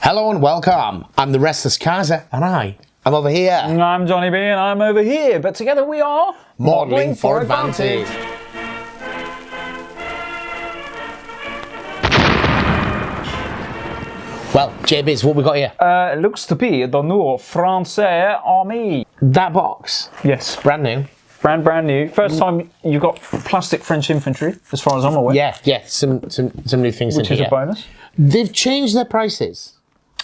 Hello and welcome. I'm the Restless Kaiser, and I'm over here. I'm Johnny B, and I'm over here. But together we are Modelling for Advantage. Well, JBs, what we got here? It looks to be the new Français army. That box. Yes, Brand new. brand new. First time you got plastic French infantry, as far as I'm aware. Yeah. Some new things in here. Which is a bonus. They've changed their prices.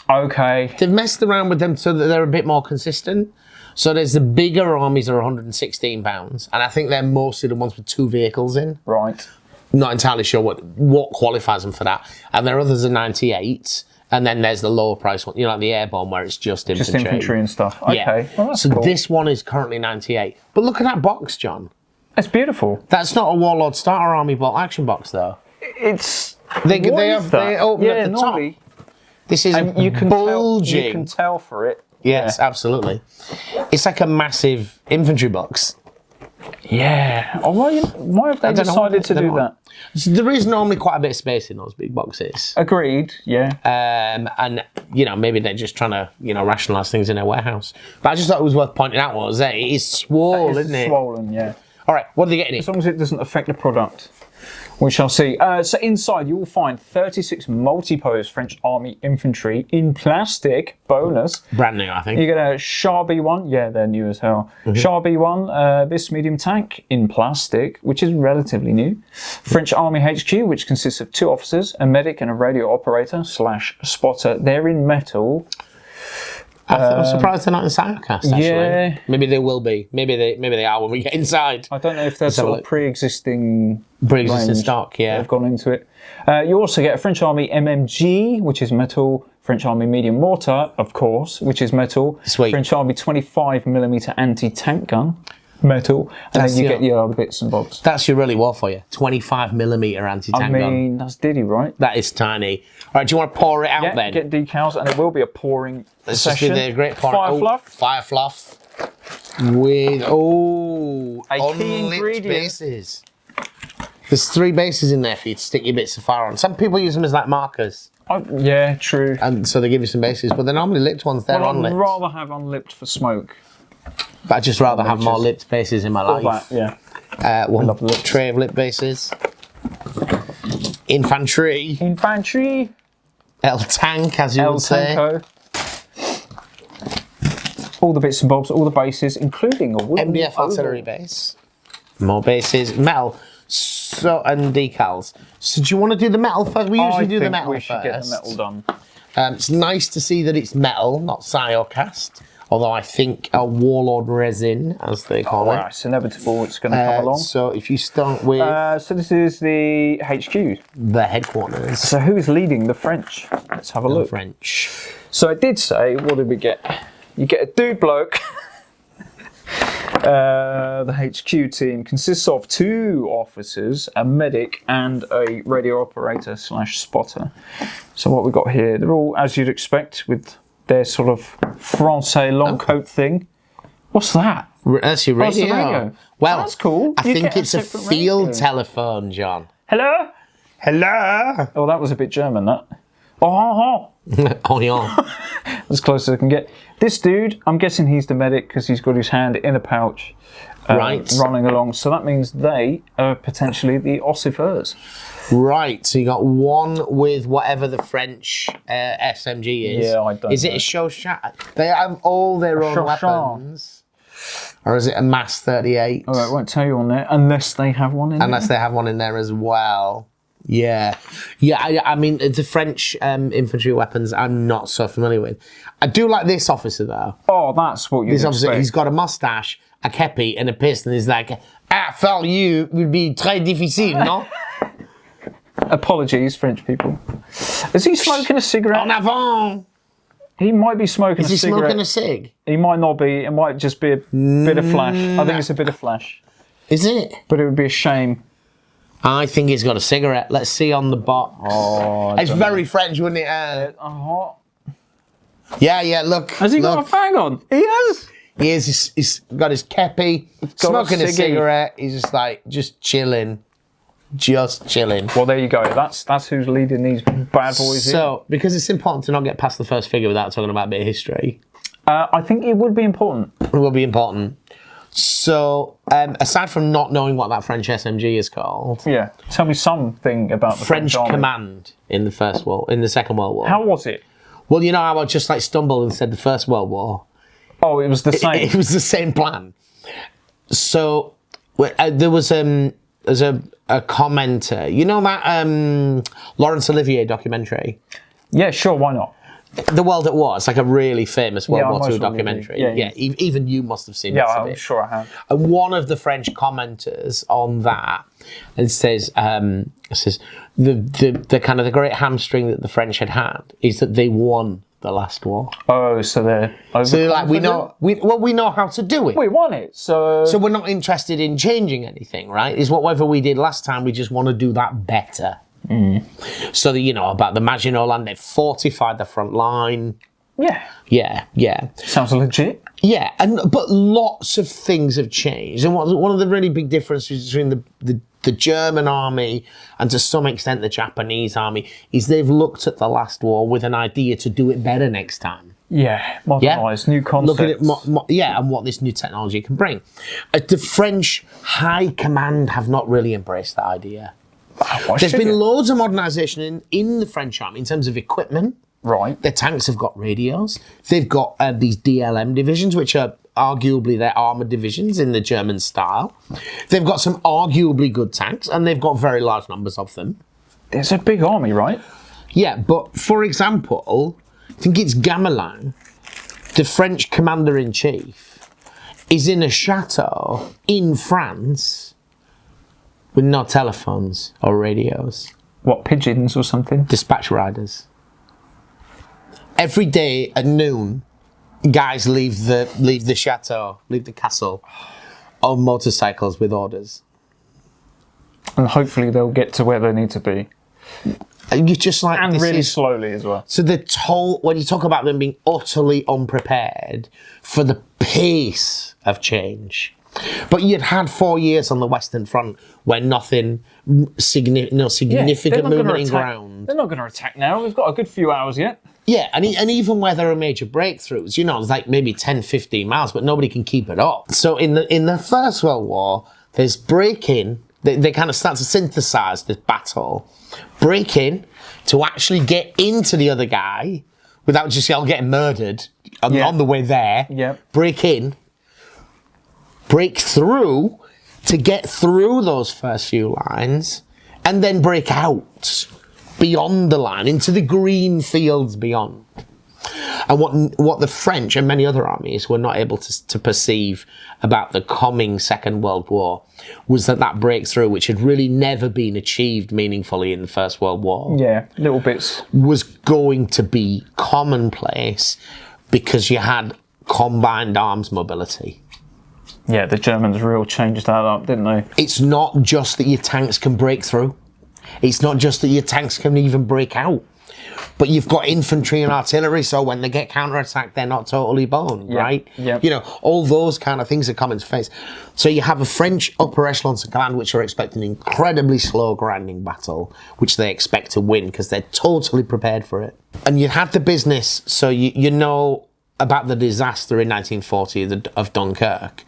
Okay. They've messed around with them so that they're a bit more consistent. So there's the bigger armies are £116, and I think they're mostly the ones with 2 vehicles in. Right. Not entirely sure what qualifies them for that. And there are others are 98, and then there's the lower price one, like the airborne where it's just infantry. Just infantry and stuff. Okay. Yeah. Well, that's so cool. this one is currently 98. But look at that box, John. It's beautiful. That's not a Warlord starter army action box, though. It's. They open up the normally. top. This is You can bulging. you can tell for it. Yes, absolutely. It's like a massive infantry box. Yeah. Oh, why have they decided to do that? So there is normally quite a bit of space in those big boxes. Agreed. Yeah. And maybe they're just trying to rationalise things in their warehouse. But I just thought it was worth pointing out was that it is swollen, isn't it? Swollen, yeah. All right, what are they getting? As long as it doesn't affect the product. We shall see. So inside you will find 36 multi-pose French Army infantry in plastic. Bonus. Brand new, I think. You get a Char B1. Yeah, they're new as hell. Char B1, this medium tank in plastic, which is relatively new. French Army HQ, which consists of 2 officers, a medic and a radio operator / spotter. They're in metal. I'm surprised they're not in Sirecast, actually. Yeah. Maybe they will be. Maybe they are when we get inside. I don't know if they're sort of pre-existing stock, yeah. They've gone into it. You also get a French Army MMG, which is metal. French Army medium mortar, of course, which is metal. Sweet. French Army 25mm anti-tank gun, metal. And then you get your other bits and bobs. That's your really war for you. 25mm anti-tank gun. I mean, that's Diddy, right? That is tiny. All right, do you want to pour it out then? Get decals, and it will be a pouring session. Just do the great pouring. Fire fluff. Fire fluff. With, a key unlit ingredient. bases. There's 3 bases in there for you to stick your bits of fire on. Some people use them as like markers. Yeah, true. And so they give you some bases, but they're normally lipped ones. They're unlit. I'd rather have unlipped for smoke. But I'd just rather have more lipped bases in my life. That, yeah. One tray of lipped bases. Infantry. El Tank, as you would say. Tanko. All the bits and bobs, all the bases, including a wooden MDF artillery base. More bases. Metal. And decals. So do you want to do the metal first? We usually do the metal first. We should get the metal done. It's nice to see that it's metal, not Sirecast. Although I think a Warlord resin, as they call it. It's inevitable. It's going to come along. So if you start with... so this is the HQ. The headquarters. So who is leading the French? Let's have a look. French. So it did say, what did we get? You get a dude bloke. The HQ team consists of 2 officers, a medic, and a radio operator / spotter. So what we got here, they're all, as you'd expect, with their sort of Francais long coat thing. What's that? That's your radio. That's the radio. Well, that's cool. I think it's a field telephone, John. Hello? Hello? Oh, that was a bit German, that. Oh. Oh, yeah. As close as I can get. This dude, I'm guessing he's the medic because he's got his hand in a pouch. Right. Running along. So that means they are potentially the ossifers. Right, so you got one with whatever the French SMG is. Yeah, I don't know. Is it a Chauchat? They have all their own weapons. Or is it a Mass 38? Oh, I won't tell you on there, unless they have one in there. Unless they have one in there as well. Yeah. Yeah, I mean, the French infantry weapons I'm not so familiar with. I do like this officer, though. Oh, that's what you This officer, expect. he's got a mustache, a kepi, and a pistol. He's like, for you, will be très difficile, no? Apologies, French people. Is he smoking a cigarette? En avant! He might be smoking a cigarette. Is he smoking a cig? He might not be. It might just be a bit of flash. I think it's a bit of flash. Is it? But it would be a shame. I think he's got a cigarette. Let's see on the box. Oh, it's very French, wouldn't it? Yeah, look. Has he got a fag on? He has. He is. He's got his kepi, smoking a cigarette. He's just chilling. Just chilling. Well, there you go. That's who's leading these bad boys here. So, because it's important to not get past the first figure without talking about a bit of history. I think it would be important. It will be important. So, aside from not knowing what that French SMG is called, Yeah. Tell me something about the French Army. command in the Second World War. How was it? Well, you know how I just like stumbled and said the First World War. Oh, it was the same. It was the same plan. So there was a commenter. You know that Laurence Olivier documentary? Yeah, sure. Why not? The World at War. It's like a really famous World War II most documentary. probably. Yeah, even you must have seen Yeah, bits of I'm it. sure I have. And one of the French commenters on that says the kind of the great hamstring that the French had is that they won the last war. Oh, so they're So they're like we know how to do it. We won it, so So we're not interested in changing anything, right? Is whatever we did last time, we just want to do that better. So about the Maginot Line, they fortified the front line. Yeah. Sounds legit. Yeah, but lots of things have changed. And one of the really big differences between the German army and to some extent the Japanese army is they've looked at the last war with an idea to do it better next time. Yeah, modernised, new concepts. Look at it, and what this new technology can bring. The French high command have not really embraced that idea. There's been loads of modernisation in the French army in terms of equipment. Right. Their tanks have got radios. They've got these DLM divisions, which are arguably their armoured divisions in the German style. They've got some arguably good tanks, and they've got very large numbers of them. There's a big army, right? Yeah, but for example, I think it's Gamelin, the French commander-in-chief, is in a chateau in France with no telephones or radios. What, pigeons or something? Dispatch riders. Every day at noon, guys leave the chateau, leave the castle, on motorcycles with orders. And hopefully they'll get to where they need to be. You just like And really slowly as well. So when you talk about them being utterly unprepared for the pace of change. But you'd had 4 years on the Western Front where nothing, significant movement in ground. They're not going to attack now. We've got a good few hours yet. Yeah, and even where there are major breakthroughs, it's like maybe 10, 15 miles, but nobody can keep it up. So in the First World War, there's break-in. They kind of start to synthesize this battle. Break-in to actually get into the other guy without just getting murdered on the way there. Yeah. Break-in. Break through to get through those first few lines, and then break out beyond the line into the green fields beyond. And what the French and many other armies were not able to perceive about the coming Second World War was that breakthrough, which had really never been achieved meaningfully in the First World War, little bits, was going to be commonplace because you had combined arms mobility. Yeah, the Germans really changed that up, didn't they? It's not just that your tanks can break through. It's not just that your tanks can even break out. But you've got infantry and artillery, so when they get counterattacked, they're not totally boned, right? Yeah. All those kind of things that come into face. So you have a French upper echelons of command which are expecting an incredibly slow grinding battle, which they expect to win because they're totally prepared for it. And you had the business, so you know about the disaster in 1940 of Dunkirk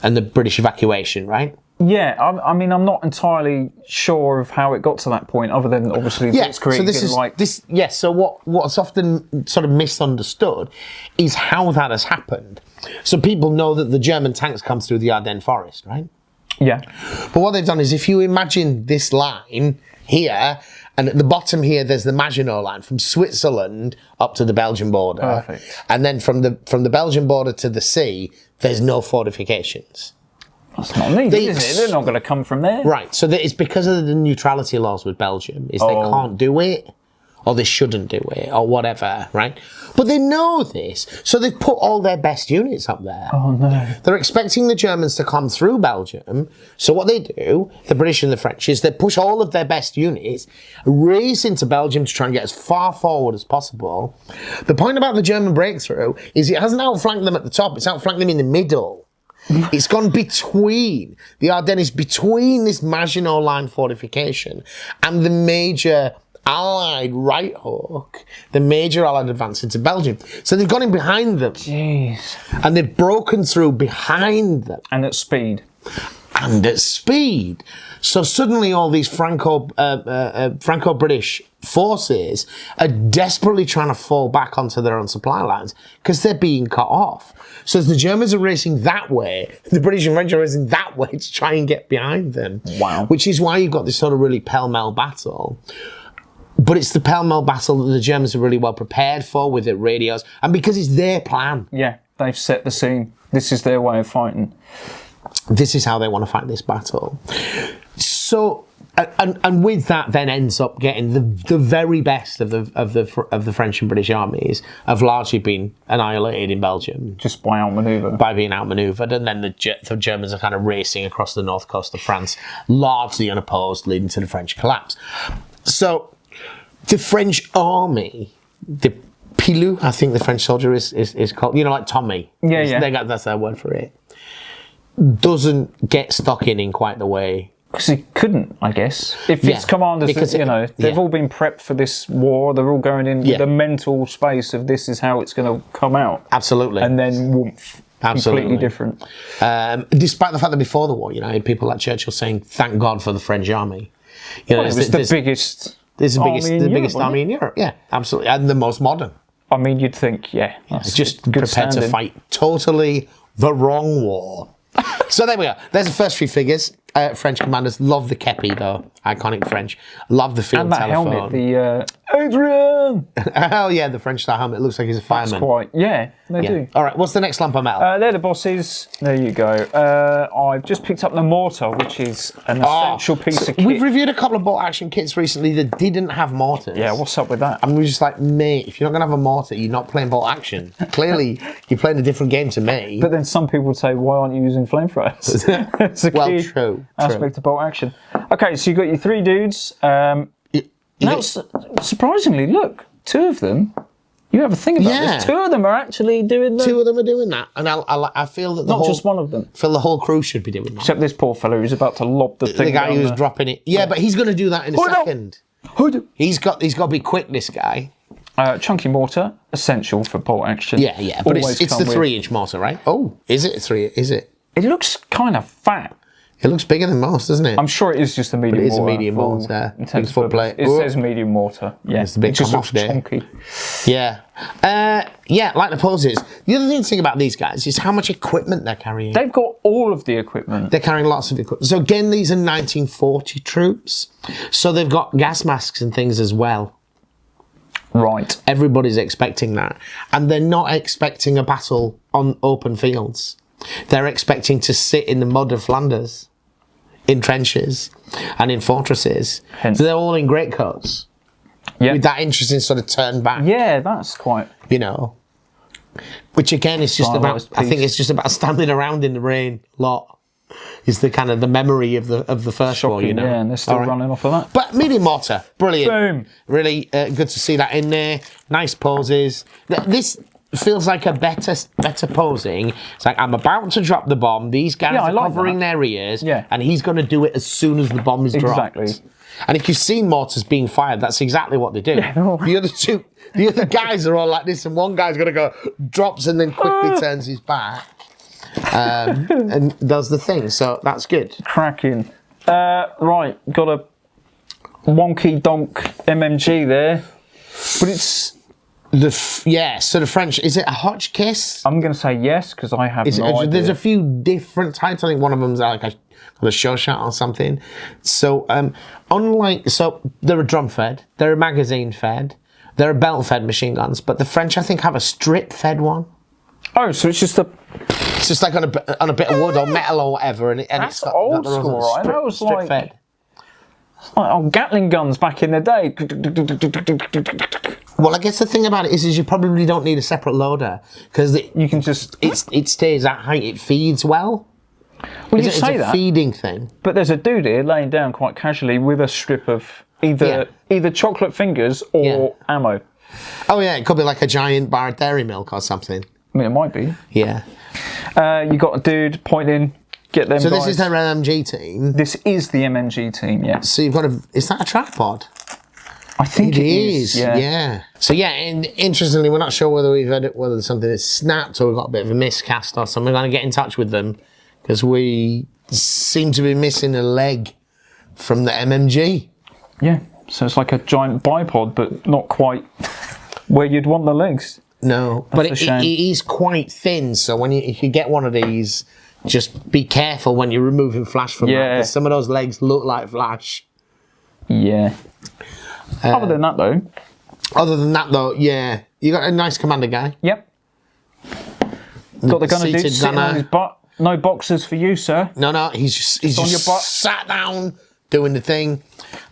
and the British evacuation, right? Yeah, I mean, I'm not entirely sure of how it got to that point, other than obviously Blitzkrieg. So what's often sort of misunderstood is how that has happened. So people know that the German tanks come through the Ardennes forest, right? Yeah. But what they've done is, if you imagine this line here, and at the bottom here, there's the Maginot Line from Switzerland up to the Belgian border. Perfect. And then from the Belgian border to the sea, there's no fortifications. That's not needed, is it? They're not going to come from there. Right, so it's because of the neutrality laws with Belgium, is they can't do it, or they shouldn't do it, or whatever, right? But they know this, so they've put all their best units up there. Oh, no. They're expecting the Germans to come through Belgium, so what they do, the British and the French, is they push all of their best units, race into Belgium to try and get as far forward as possible. The point about the German breakthrough is it hasn't outflanked them at the top, it's outflanked them in the middle. It's gone between the Ardennes, between this Maginot Line fortification and the major Allied right hook, the major Allied advance into Belgium. So they've gone in behind them. Jeez. And they've broken through behind them. And at speed. And at speed. So suddenly all these Franco-British forces are desperately trying to fall back onto their own supply lines because they're being cut off. So as the Germans are racing that way, the British and French are racing that way to try and get behind them. Wow. Which is why you've got this sort of really pell-mell battle. But it's the pell-mell battle that the Germans are really well prepared for with their radios, and because it's their plan. Yeah, they've set the scene. This is their way of fighting. This is how they want to fight this battle. So, and with that, then ends up getting the very best of the French and British armies have largely been annihilated in Belgium Just by outmaneuver. by being outmaneuvered, and then the Germans are kind of racing across the north coast of France, largely unopposed, leading to the French collapse. So, the French army, the Pilou, I think the French soldier is called, like Tommy. Yeah. That's their word for it. Doesn't get stuck in quite the way. Because he couldn't, I guess. If Yeah, its commanders, because they've all been prepped for this war. They're all going in with the mental space of this is how it's going to come out. Absolutely. And then woomph. Absolutely. Completely different. Despite the fact that before the war, you had people like Churchill saying, "Thank God for the French army." It was the biggest. This is the biggest Europe, army in Europe. Yeah, absolutely, and the most modern. I mean, you'd think, that's Just good prepared to standing. fight totally the wrong war. So there we go. There's the first few figures. French commanders. Love the kepi though. Iconic French. Love the field And that telephone. helmet, the Adrian. Oh yeah, the French style helmet. It looks like he's a fireman. That's quite. Yeah, they do. All right. What's the next lump of metal? They're the bosses. There you go. I've just picked up the mortar, which is an essential piece of kit. We've reviewed a couple of bolt action kits recently that didn't have mortars. Yeah, what's up with that? And we're just like, mate, if you're not going to have a mortar, you're not playing bolt action. Clearly, you're playing a different game to me. But then some people would say, why aren't you using flamethrowers? It's a Well, key true. aspect of bolt action. Okay, so you've got your three dudes. Now, surprisingly, look, two of them, you have a thing about this. Two of them are actually doing that. Two of them are doing that. And I feel that Not just one of them. I feel the whole crew should be doing that. Except this poor fellow who's about to lob the thing The guy down who was there. dropping it. Yeah, but he's going to do that in a Oh, no. second. He's got to be quick, this guy. Chunky mortar, essential for bolt action. Yeah. But Always it's come the with- 3-inch mortar, right? Oh, is it a 3? Is it? It looks kind of fat. It looks bigger than most, doesn't it? I'm sure it is just a medium It is a mortar. medium for mortar. intents Big and foot purposes. plate. It Oh. says medium mortar. Yeah, It's the big it just come looks off there. chunky. Yeah. Like the poses. The other thing to think about these guys is how much equipment they're carrying. They've got all of the equipment. They're carrying lots of equipment. So again, these are 1940 troops. So they've got gas masks and things as well. Right. Everybody's expecting that. And they're not expecting a battle on open fields. They're expecting to sit in the mud of Flanders, in trenches and in fortresses. Hence. So they're all in greatcoats. Yeah. With that interesting sort of turn back. Yeah, that's quite. Which again is just about, Stylized I think piece. it's just about standing around in the rain a lot. Is the kind of the memory of the first war, Shocking, yeah, and they're still All right. running off of that. But medium mortar, brilliant. Boom. Really good to see that in there. Nice poses. This feels like a better posing. It's like, I'm about to drop the bomb. These guys Yeah, I are like covering that. their ears. Yeah. And he's going to do it as soon as the bomb is dropped. Exactly. And if you've seen mortars being fired, that's exactly what they do. The other guys are all like this, and one guy's going to go, drops and then quickly turns his back. And does the thing. So that's good. Cracking. Right, got a wonky donk MMG there. But it's. So the French, is it a Hotchkiss? I'm going to say yes, because I have no idea. There's a few different types. I think one of them's like a show shot or something. So they're a drum fed, they're a magazine fed, they're a belt fed machine guns, but the French I think have a strip fed one. Oh, so it's just a. It's just like on a bit of wood or metal or whatever, and That's it's got old those school, right? That was strip like- fed. Like Gatling guns back in the day. Well, I guess the thing about it is you probably don't need a separate loader because You can just. it stays at height. It feeds well. Well, you It's say a that, feeding thing. but there's a dude here laying down quite casually with a strip of either chocolate fingers or ammo. Oh yeah, it could be like a giant bar of dairy milk or something. I mean, it might be. Yeah. You got a dude pointing. Get them. So guys. this is their MMG team. This is the MMG team. Yeah. So you've got a. Is that a tripod? I think It is. Yeah. Yeah. So yeah, and interestingly, we're not sure whether we've had it, whether something is snapped or we've got a bit of a miscast or something. We're going to get in touch with them because we seem to be missing a leg from the MMG. Yeah. So it's like a giant bipod, but not quite where you'd want the legs. No, but it is quite thin. So when if you get one of these, just be careful when you're removing flash from that, because some of those legs look like flash. Yeah. Other than that, though, yeah, you got a nice commander guy. Yep. Got the gunner dude sitting on his butt. No boxes for you, sir. No, he's just on your butt. sat down doing the thing.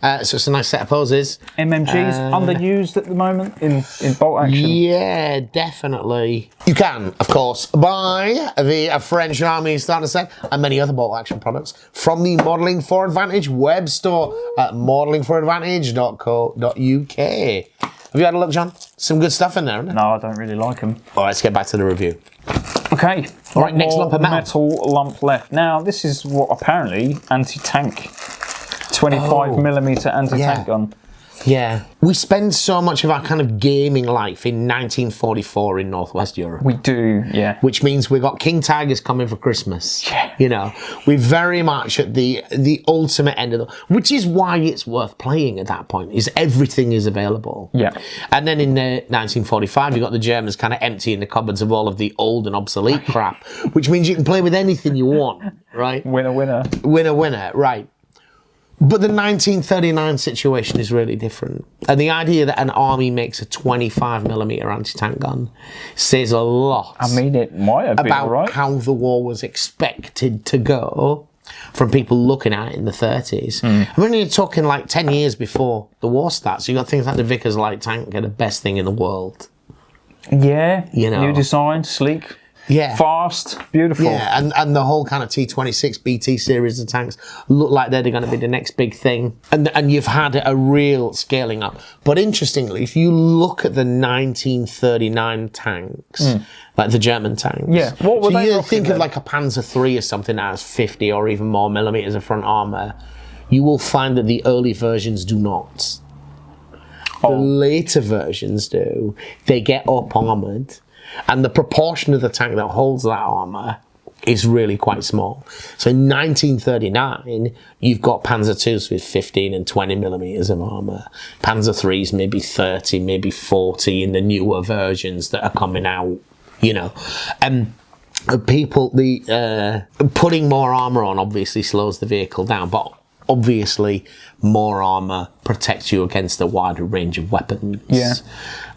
So it's a nice set of poses. MMG's underused at the moment in bolt action. Yeah, definitely. You can, of course, buy the French Army starter set and many other bolt action products from the Modelling for Advantage web store at modelingforadvantage.co.uk. Have you had a look, John? Some good stuff in there, isn't it? No, I don't really like them. All right, let's get back to the review. Okay. All right, next lump of metal lump left. Now, this is what apparently anti-tank. 25mm anti-tank gun. Yeah. We spend so much of our kind of gaming life in 1944 in Northwest Europe. We do, yeah. Which means we've got King Tigers coming for Christmas. Yeah. You know, we're very much at the ultimate end of the... Which is why it's worth playing at that point, is everything is available. Yeah. And then in 1945, you've got the Germans kind of emptying the cupboards of all of the old and obsolete crap, which means you can play with anything you want, right? Winner, winner. Winner, winner, right. But the 1939 situation is really different. And the idea that an army makes a 25mm anti-tank gun says a lot. I mean, it might have been about right. how the war was expected to go from people looking at it in the 30s. I mean, you're talking like 10 years before the war starts. You've got things like the Vickers light tank are the best thing in the world. Yeah. You know. New design, sleek. Yeah. Fast, beautiful. Yeah, and the whole kind of T-26 BT series of tanks look like they're going to be the next big thing. And you've had a real scaling up. But interestingly, if you look at the 1939 tanks, like the German tanks, what were they you think of like a Panzer III or something that has 50 or even more millimeters of front armour, you will find that the early versions do not. The later versions do. They get up-armoured. And the proportion of the tank that holds that armour is really quite small. So in 1939, you've got Panzer IIs with 15 and 20mm of armour. Panzer IIIs maybe 30, maybe 40 in the newer versions that are coming out, you know. Putting more armour on obviously slows the vehicle down, but obviously more armour protects you against a wider range of weapons. Yeah.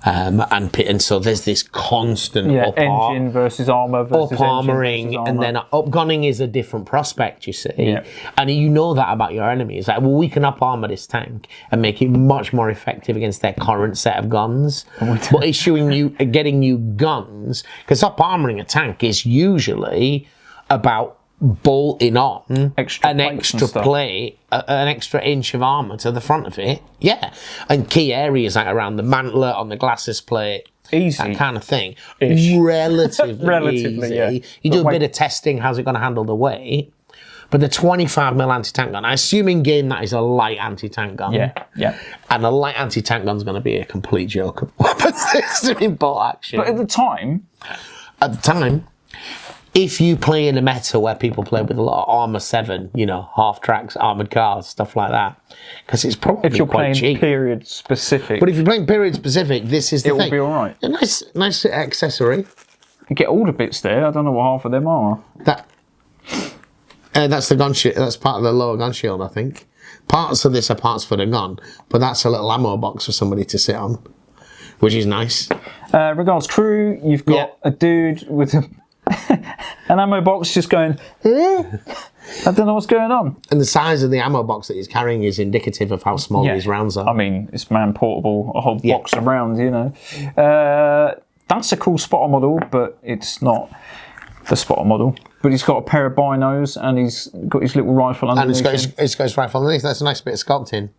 And so there's this constant engine versus armour versus up-armouring, and then up-gunning is a different prospect, you see. Yeah. And you know that about your enemies. Like, well, we can up-armour this tank and make it much more effective against their current set of guns. But getting you guns, because up-armouring a tank is usually about bolting on an extra plate, an extra inch of armour to the front of it. Yeah. And key areas like around the mantler, on the glacis plate. Easy. That kind of thing. Ish. Relatively easy. Yeah. You do a bit of testing, how's it going to handle the weight? But the 25mm anti-tank gun, I assume in game that is a light anti-tank gun. Yeah. And a light anti-tank gun is going to be a complete joke of weapon system in bolt action. But at the time, if you play in a meta where people play with a lot of Armour 7, you know, half tracks, armoured cars, stuff like that, because it's probably if you're quite playing cheap. period specific. But if you're playing period specific, this is the thing. It will be all right. A nice accessory. You get all the bits there. I don't know what half of them are. That's the gun shield. That's part of the lower gun shield, I think. Parts of this are parts for the gun, but that's a little ammo box for somebody to sit on, which is nice. Regards crew, you've got a dude with an ammo box just going, I don't know what's going on. And the size of the ammo box that he's carrying is indicative of how small these rounds are. I mean, it's man portable, a whole box of rounds, you know. That's a cool spotter model, but it's not the spotter model. But he's got a pair of binos and he's got his little rifle underneath. And it's got his rifle underneath. That's a nice bit of sculpting.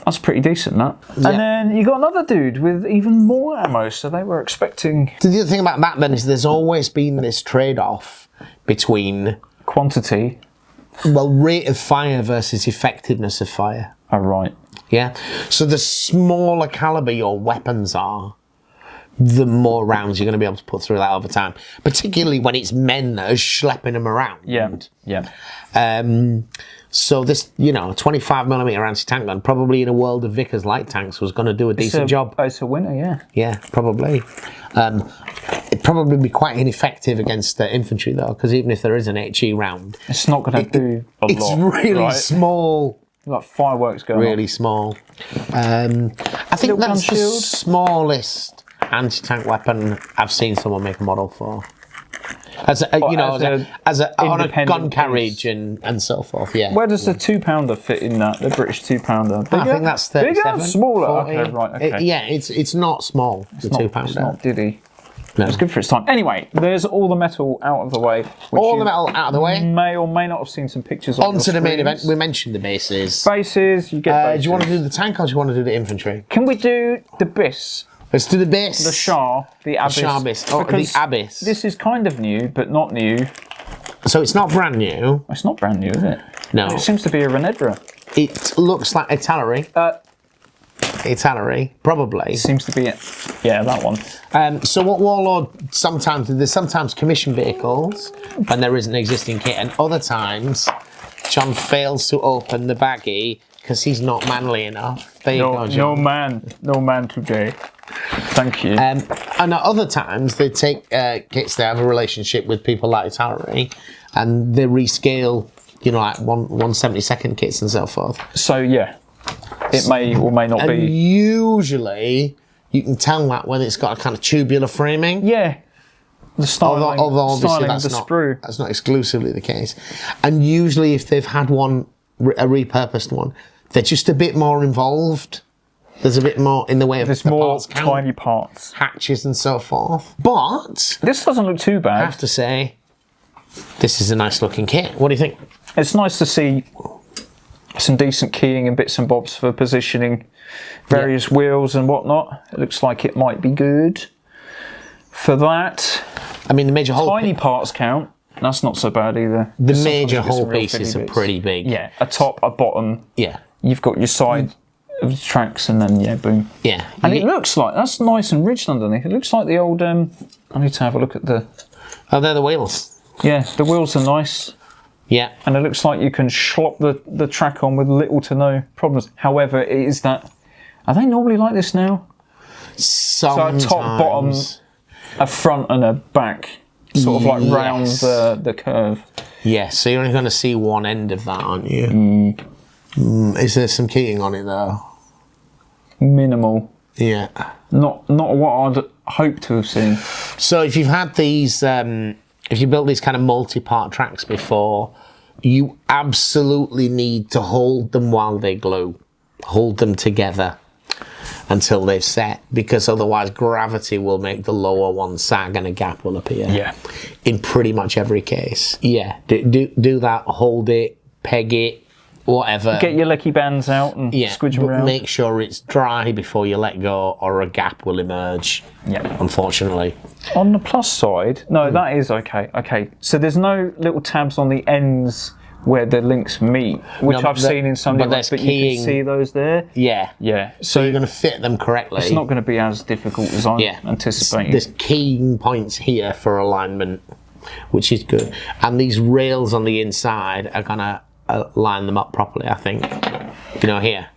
That's pretty decent, that. And then you got another dude with even more ammo, so they were expecting... The other thing about that then is there's always been this trade-off between... Quantity. Well, rate of fire versus effectiveness of fire. Oh, right. Yeah? So the smaller caliber your weapons are, the more rounds you're going to be able to put through that over time. Particularly when it's men that are schlepping them around. Yeah, yeah. So this, you know, 25mm anti-tank gun, probably in a world of Vickers light tanks, was going to do a decent job. It's a winner, yeah. Yeah, probably. It'd probably be quite ineffective against the infantry, though, because even if there is an HE round... It's not going to do a lot. It's really small. Like fireworks going really small. I think that's the smallest anti-tank weapon I've seen someone make a model for. As a, you know, as a on a gun carriage and so forth. Yeah. Where does the 2-pounder fit in that? The British 2-pounder. I think that's 37. Bigger, smaller. 40. Okay, right. Okay. Yeah, it's not small. It's the not, 2-pounder. It's not diddy. No. It's good for its time. Anyway, there's all the metal out of the way. All the metal out of the way. May or may not have seen some pictures on to the main event. We mentioned the bases. Bases. You get. Bases. Do you want to do the tank or do you want to do the infantry? Can we do the BIS? Let's do the base. The Shah, the Abyss. The Shah-bis. Oh, the Abyss. This is kind of new, but not new. So it's not brand new. It's not brand new, is it? No. It seems to be a Renedra. It looks like artillery. Artillery, probably. It seems to be it. Yeah, that one. So what Warlord sometimes do, there's sometimes commission vehicles when there isn't an existing kit, and other times John fails to open the baggie because he's not manly enough. There you go, John. No man today. Thank you. And at other times they take kits that have a relationship with people like artillery, and they rescale, you know, like 1/72 kits and so forth. So yeah, it may or may not be. Usually, you can tell that when it's got a kind of tubular framing. Yeah. The styling, although obviously that's not exclusively the case. And usually, if they've had a repurposed one, they're just a bit more involved. There's a bit more in the way of there's more tiny parts, hatches and so forth. But this doesn't look too bad. I have to say, this is a nice looking kit. What do you think? It's nice to see some decent keying and bits and bobs for positioning various wheels and whatnot. It looks like it might be good for that. I mean, the major whole tiny parts count. That's not so bad either. The major whole pieces are pretty big. Yeah, a top, a bottom. Yeah. You've got your side of the tracks and then, yeah, boom. Yeah. And it looks like, that's nice and ridged underneath. It looks like the old, I need to have a look at the... Oh, they're the wheels. Yeah, the wheels are nice. Yeah. And it looks like you can slop the track on with little to no problems. However, it is that... Are they normally like this now? Sometimes. So a top, bottom, a front and a back, sort of like round the curve. Yes, so you're only going to see one end of that, aren't you? Is there some keying on it though? Minimal. Yeah. Not what I'd hope to have seen. So if you've had these, if you built these kind of multi-part tracks before, you absolutely need to hold them while they glue. Hold them together until they've set, because otherwise gravity will make the lower one sag and a gap will appear. Yeah. In pretty much every case. Yeah. Do that, hold it, peg it, whatever. Get your lecky bands out and squidge them around. Make sure it's dry before you let go, or a gap will emerge. Yeah. Unfortunately. On the plus side, no, that is okay. Okay, so there's no little tabs on the ends where the links meet, which I've seen in some links, but you can see those there. Yeah. Yeah. So you're going to fit them correctly. It's not going to be as difficult as I'm anticipating. There's keying points here for alignment, which is good. And these rails on the inside are going to line them up properly, I think. You know, here.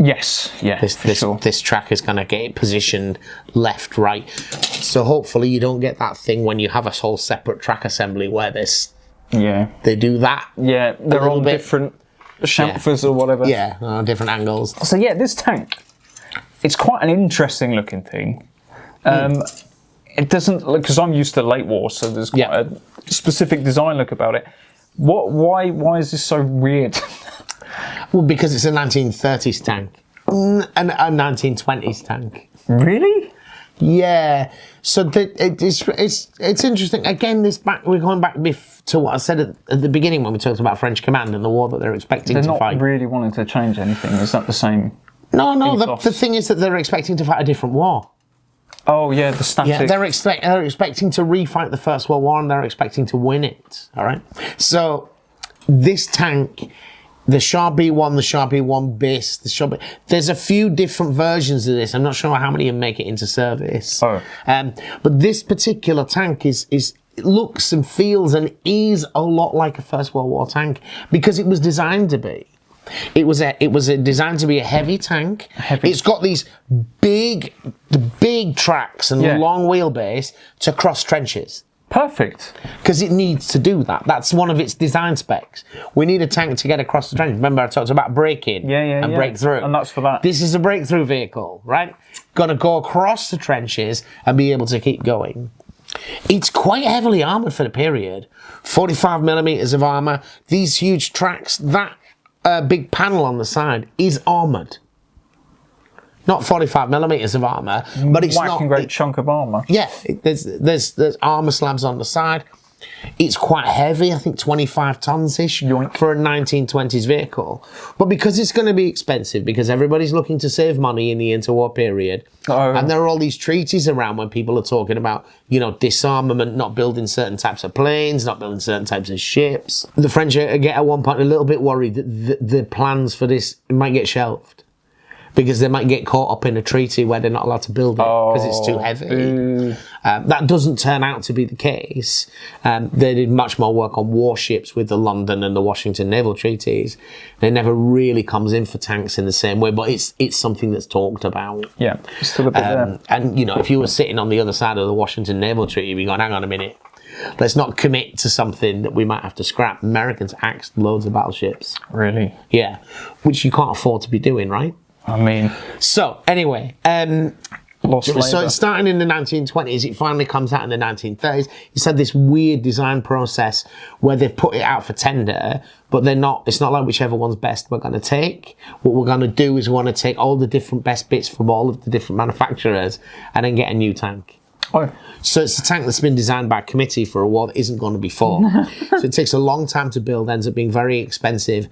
Yes, yeah, this track is going to get it positioned left, right. So hopefully you don't get that thing when you have a whole separate track assembly where they do that. Yeah, they're on different chamfers or whatever. Yeah, on different angles. So yeah, this tank, it's quite an interesting looking thing. It doesn't look, because I'm used to late war, so there's quite a specific design look about it. Why is this so weird? Well, because it's a 1930s tank and a 1920s tank. Really? Yeah. So it's interesting. Again, we're going back to what I said at the beginning when we talked about French Command and the war that they're expecting to fight. They're not really wanting to change anything. Is that the same? No, ethos. the thing is that they're expecting to fight a different war. Oh yeah, the static. Yeah, they're expecting to refight the First World War, and they're expecting to win it. All right. So this tank, the Shah B1, the Shah B1 Bis, there's a few different versions of this. I'm not sure how many make it into service. Oh. But this particular tank it looks and feels and is a lot like a First World War tank because it was designed to be. It was designed to be a heavy tank. It's got these big tracks and long wheelbase to cross trenches. Perfect. Because it needs to do that. That's one of its design specs. We need a tank to get across the trench. Remember I talked about break-in and breakthrough. And that's for that. This is a breakthrough vehicle, right? Gonna go across the trenches and be able to keep going. It's quite heavily armoured for the period. 45 millimeters of armour, these huge tracks, that big panel on the side is armoured. Not 45 millimeters of armour, but it's not... great chunk of armour. Yeah, there's armour slabs on the side. It's quite heavy, I think 25 tons-ish for a 1920s vehicle. But because it's going to be expensive, because everybody's looking to save money in the interwar period, and there are all these treaties around when people are talking about, disarmament, not building certain types of planes, not building certain types of ships. The French get at one point a little bit worried that the plans for this might get shelved. Because they might get caught up in a treaty where they're not allowed to build it because it's too heavy. That doesn't turn out to be the case. They did much more work on warships with the London and the Washington naval treaties. It never really comes in for tanks in the same way, but it's something that's talked about. Yeah, it's still a bit there. And, if you were sitting on the other side of the Washington naval treaty, you'd be going, hang on a minute. Let's not commit to something that we might have to scrap. Americans axed loads of battleships. Really? Yeah, which you can't afford to be doing, right? I mean... So, anyway, so it's starting in the 1920s, it finally comes out in the 1930s. It's had this weird design process where they've put it out for tender, but it's not like whichever one's best we're going to take. What we're going to do is we want to take all the different best bits from all of the different manufacturers and then get a new tank. Oh. So it's a tank that's been designed by a committee for a war that isn't going to be fought. So it takes a long time to build, ends up being very expensive,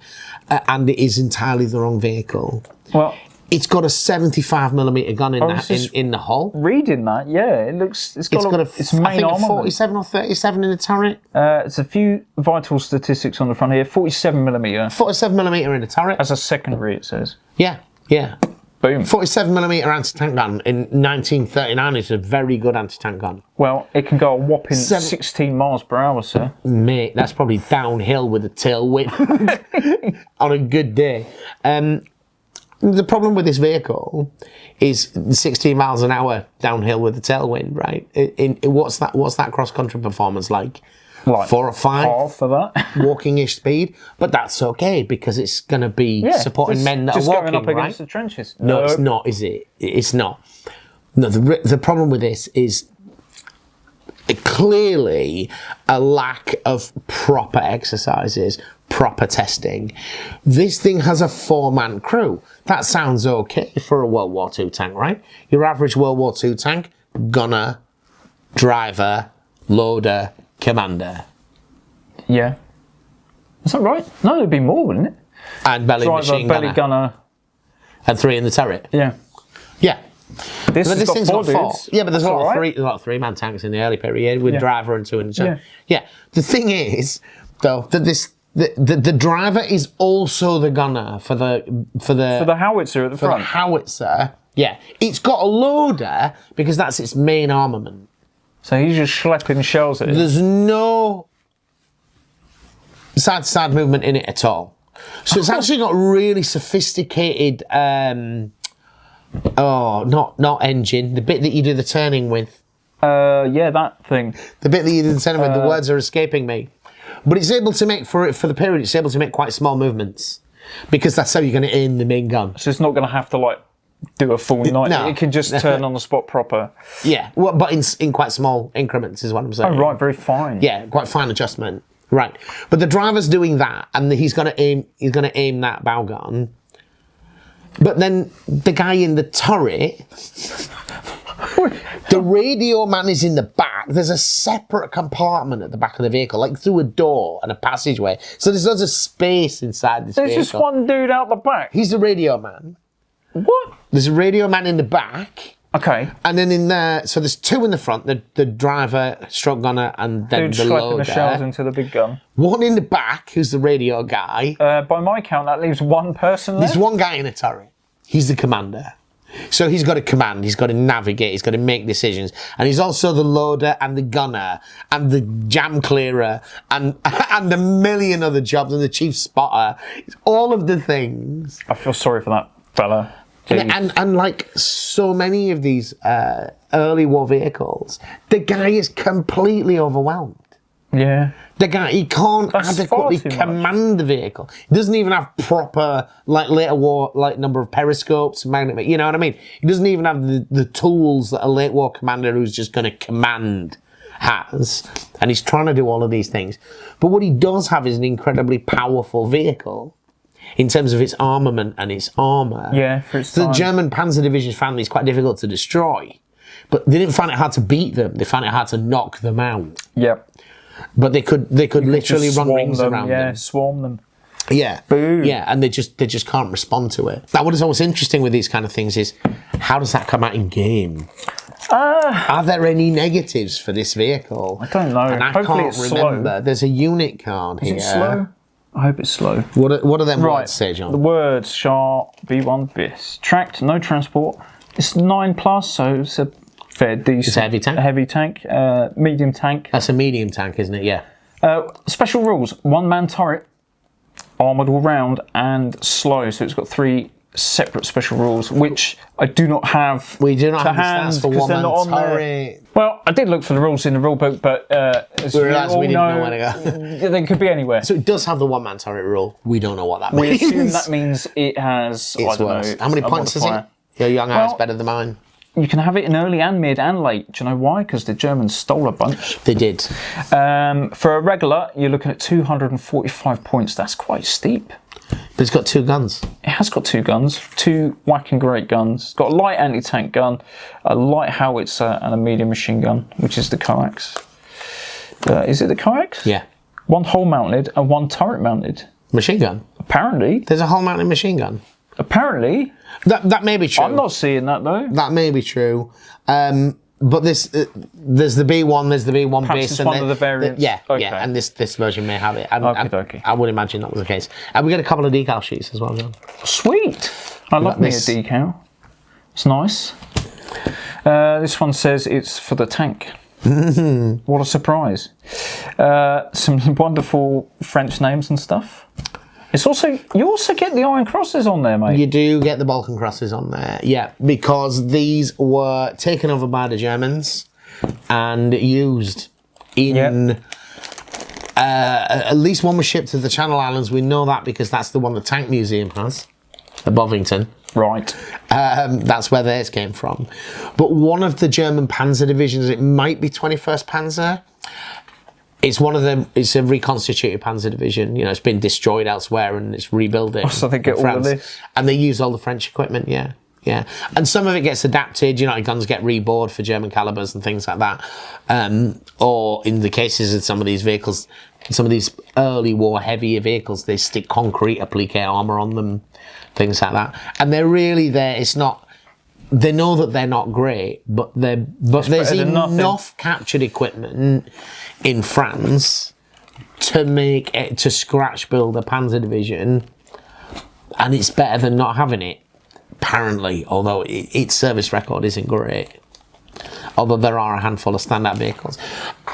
and it is entirely the wrong vehicle. Well... It's got a 75mm gun in the hull. Reading that, yeah, it's got a 47 or 37 in the turret. It's a few vital statistics on the front here. 47mm. 47mm in the turret. As a secondary, it says. Yeah. Boom. 47mm anti-tank gun in 1939 is a very good anti-tank gun. Well, it can go a whopping 16 miles per hour, sir. Mate, that's probably downhill with a tailwind on a good day. The problem with this vehicle is 16 miles an hour downhill with the tailwind, right? What's that cross-country performance like? 4 or 5? Half of that. Walking-ish speed. But that's okay because it's going to be supporting men that are walking, going up right? against the trenches. No, it's not, is it? It's not. No, the problem with this is clearly a lack of proper exercises, proper testing. This thing has a 4-man crew. That sounds okay for a World War II tank, right? Your average World War II tank, gunner, driver, loader, commander. Yeah. Is that right? No, it'd be more, wouldn't it? And belly Driver, machine belly gunner. And 3 in the turret. Yeah. Yeah. This thing's got 4 dudes. Yeah, but there's a lot of 3-man tanks in the early period with driver and 2 in the turret. Yeah. The thing is, though, that the driver is also the gunner for the howitzer at the front. For the howitzer, yeah. It's got a loader because that's its main armament. So he's just schlepping shells at it. There's no side-to-side movement in it at all. So it's actually got really sophisticated, not engine, the bit that you do the turning with. Yeah, that thing. The bit that you do the turning with, the words are escaping me. But it's able to make, for the period, it's able to make quite small movements. Because that's how you're going to aim the main gun. So it's not going to have to, do a full night. No. It can just turn on the spot proper. Yeah, well, but in quite small increments is what I'm saying. Oh, right, very fine. Yeah, quite fine adjustment. Right. But the driver's doing that, and he's going to aim that bow gun. But then the guy in the turret... The radio man is in the back. There's a separate compartment at the back of the vehicle, like through a door and a passageway. So there's loads of space inside this vehicle. There's just one dude out the back. He's the radio man. What? There's a radio man in the back. Okay. And then in there, so there's two in the front, the driver, stroke gunner, and then Dude the schlepping loader. the shells into the big gun. One in the back, who's the radio guy. By my count, that leaves one person left. There's one guy in a turret. He's the commander. So he's got to command, he's got to navigate, he's got to make decisions. And he's also the loader and the gunner and the jam clearer and a million other jobs and the chief spotter. It's all of the things. I feel sorry for that fella. And like so many of these early war vehicles, the guy is completely overwhelmed. Yeah. The guy, he can't adequately command the vehicle. He doesn't even have proper, like, later war, like, number of periscopes, magnet, you know what I mean? He doesn't even have the tools that a late war commander who's just going to command has. And he's trying to do all of these things. But what he does have is an incredibly powerful vehicle in terms of its armament and its armour. Yeah, for its So time. the German Panzer Division's family is quite difficult to destroy. But they didn't find it hard to beat them. They found it hard to knock them out. Yep. But they could literally run rings around them. Yeah, swarm them. Yeah. Boom. Yeah, and they just can't respond to it. Now, what is always interesting with these kind of things is how does that come out in game? Are there any negatives for this vehicle? I don't know. And I Hopefully can't it's remember. slow. There's a unit card here. Is it slow? I hope it's slow. What are them Right. words say, John? The words shall be one bis. Tracked, no transport. It's 9+, so it's a fair decent. It's a heavy tank? A heavy tank. Medium tank. That's a medium tank, isn't it? Yeah. Special rules. One-man turret, armoured all round, and slow. So it's got 3 separate special rules, which I do not have. We do not to have the hand stats for because they're one-man not on there. turret. Well, I did look for the rules in the rule book, but as We you realised all we didn't know where to go. They could be anywhere. So it does have the one-man turret rule. We don't know what that We means. assume that means it has. I It's don't worse. know, How many a points is it? modifier. Your young eyes Well- better than mine. You can have it in early and mid and late. Do you know why? Because the Germans stole a bunch. They did. For a regular, you're looking at 245 points. That's quite steep. But it's got 2 guns. It has got 2 guns, 2 whacking great guns. It's got a light anti-tank gun, a light howitzer, and a medium machine gun, which is the coax. Is it the coax? Yeah. 1 hull mounted and 1 turret mounted. Machine gun. Apparently. There's a whole mounted machine gun. Apparently. That may be true. I'm not seeing that though. That may be true. But there's the B1, there's the B1 Perhaps base. it's and one of the variants. Yeah, Okay. yeah, and this version may have it. Okey-dokey. I would imagine that was the case. And we got a couple of decal sheets as well, John. Sweet. I love got me a this. decal. It's nice. This one says it's for the tank. What a surprise. Some wonderful French names and stuff. It's also, you also get the Iron Crosses on there, mate. You do get the Balkan crosses on there, yeah, because these were taken over by the Germans and used in... at least one was shipped to the Channel Islands. We know that because that's the one the Tank Museum has at Bovington. Right. That's where theirs came from. But one of the German Panzer divisions, it might be 21st Panzer. It's one of them. It's a reconstituted Panzer division. You know, it's been destroyed elsewhere and it's rebuilding. So they get all of this, and they use all the French equipment. Yeah, yeah. And some of it gets adapted. You know, guns get rebored for German calibers and things like that. Or in the cases of some of these vehicles, some of these early war heavier vehicles, they stick concrete applique armor on them, things like that. And they're really there. It's not. They know that they're not great, but there's enough captured equipment in France to make it, to scratch build a Panzer division, and it's better than not having it, apparently, although its service record isn't great. Although there are a handful of standout vehicles.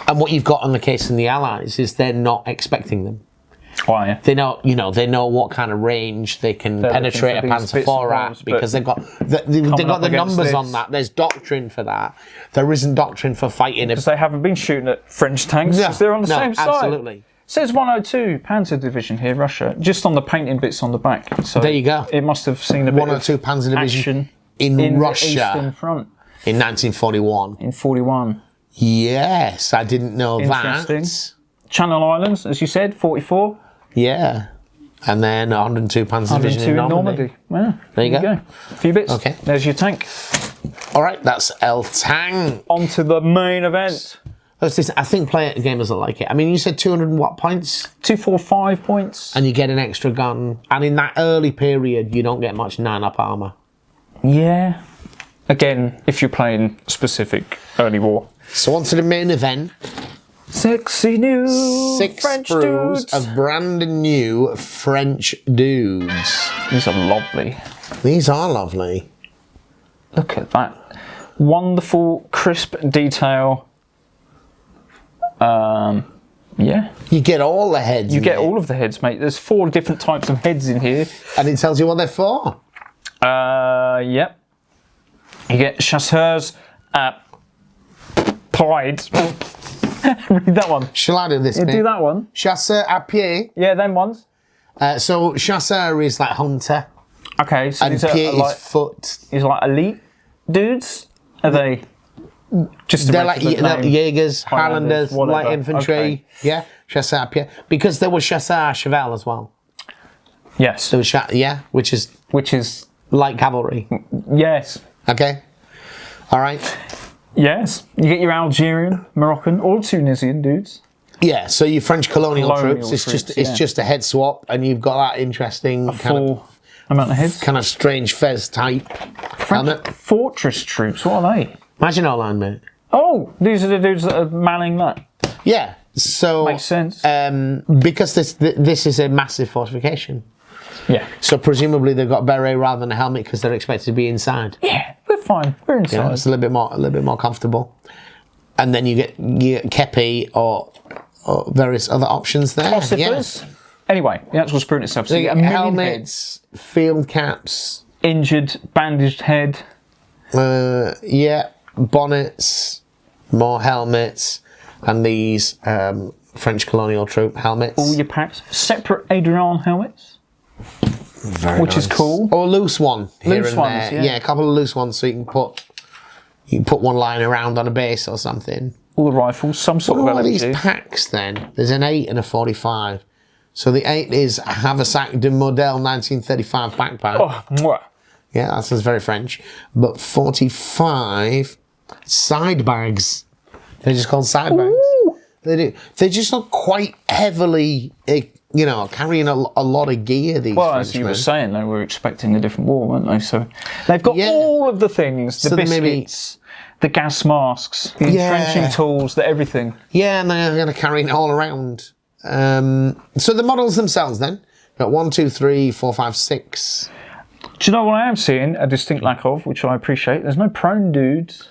And what you've got on the case in the Allies is they're not expecting them. Why? They know, they know what kind of range they can penetrate a Panzer IV at because they've got the numbers on that. There's doctrine for that. There isn't doctrine for fighting. Because they haven't been shooting at French tanks because they're on the same side. Absolutely. It says 102 Panzer Division here, Russia, just on the painting bits on the back. So there you go. It must have seen a bit 102 of Panzer Division action in Russia Russia the Eastern Front in 1941. in 41. Yes, I didn't know Interesting. that. Channel Islands, as you said, 44. Yeah. And then 102 Panzer Division in Normandy. Yeah, There you go. A few bits. Okay. There's your tank. All right, that's El Tang. On to the main event. I think gamers will like it. I mean, you said 200 and what points? 245 points. And you get an extra gun. And in that early period, you don't get much 9-up armour. Yeah. Again, if you're playing specific early war. So on to the main event. Sexy new 6 French sprues dudes. of brand new French dudes. These are lovely. These are lovely. Look at that. Wonderful, crisp detail. Yeah. You get all the heads. You get all of the heads, mate. There's 4 different types of heads in here. And it tells you what they're for. Yep. You get chasseurs pride. Read that one. Shall I do this bit? Do that one. Chasseur à pied. Yeah, them ones. So chasseur is like hunter. Okay, so And these are pied like, is foot. these are like elite dudes? Are they just They're like Jaegers, Highlanders, Highlanders, light whatever. infantry. Okay. Yeah, chasseur à pied. Because there was chasseur à cheval as well. Yes. There was which is light cavalry. Yes. Okay. All right. Yes. You get your Algerian, Moroccan, or Tunisian dudes. Yeah. So your French colonial troops. It's troops, just a head swap, and you've got that interesting Full amount of heads. kind of strange fez type helmet. Fortress troops, what are they? Maginot Line, mate. Oh, these are the dudes that are manning that. Yeah. So Makes sense. because this is a massive fortification. Yeah. So presumably they've got a beret rather than a helmet because they're expected to be inside. Yeah, we're fine. We're inside. You know, it's a little bit more comfortable. And then you get kepi or various other options there. Ossifers. Anyway, the actual sprue in itself. So you get a million helmets, field caps, injured, bandaged head. bonnets, more helmets, and these French colonial troop helmets. All your packs. Separate Adrian helmets. Which is cool. Or a loose one here Loose and ones, there. yeah. A couple of loose ones so you can put one lying around on a base or something. All the rifles, some sort What of are all these LMG. packs then? There's an 8 and a 45. So the 8 is Haversack de Model 1935 backpack. Oh, mwah. Yeah, that sounds very French. But 45 side bags. They're just called side bags. Ooh. They do. They just look quite heavily, carrying a lot of gear. These Well, as you were saying, they were expecting a different war, weren't they? So they've got all of the things, the So they biscuits, the gas masks, the entrenching tools, the everything. Yeah, and they're going to carry it all around. So the models themselves then. Got 1, 2, 3, 4, 5, 6. Do you know what I am seeing a distinct lack of, which I appreciate? There's no prone dudes.